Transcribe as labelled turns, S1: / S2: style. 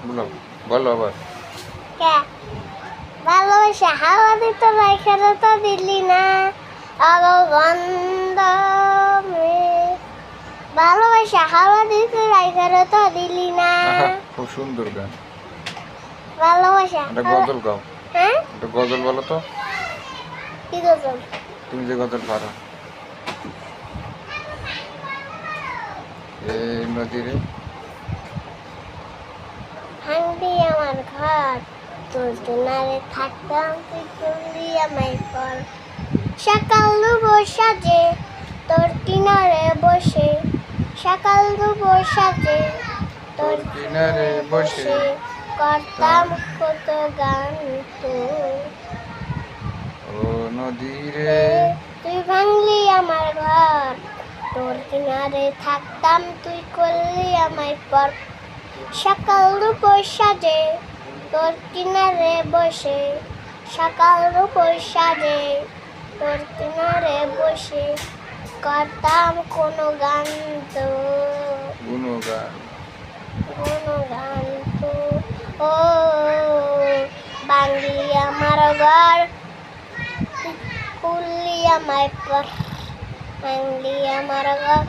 S1: বলো বলো আবার।
S2: কে ভালোবাসা হাওয়া দিত রাইখারে তো দিলি না আলো গন্ধ ভালোবাসা হাওয়া দিত রাইখারে তো দিলি না।
S1: খুব সুন্দর গান।
S2: ভালোবাসা
S1: একটা গজল গাও।
S2: হ্যাঁ
S1: একটা গজল বলো তো।
S2: কি গজল?
S1: তুমি যে গজল পারো। এই নদীরে
S2: ভাঙবি আমার ঘর তোর কিনারে থাকতাম তুই করলি আমায় পর সকাল দুবো সাজে তোর কিনারে বসে সকাল দুবো সাজে তোর কিনারে বসে করতাম কত গান তোর।
S1: ও নদীরে
S2: তুই ভাঙলি আমার ঘর তোর কিনারে থাকতাম তুই করলি আমায় পর সকাল দুপুর সাজে তোর কিনারে বসে সকাল দুপুর সাজে তোর কিনারে বসে করতাম কোনো গান তো
S1: গুণগান।
S2: কোনো গান তো ও বাংলি আমার ঘর কুল্লি আমার পর বাংলি আমার ঘর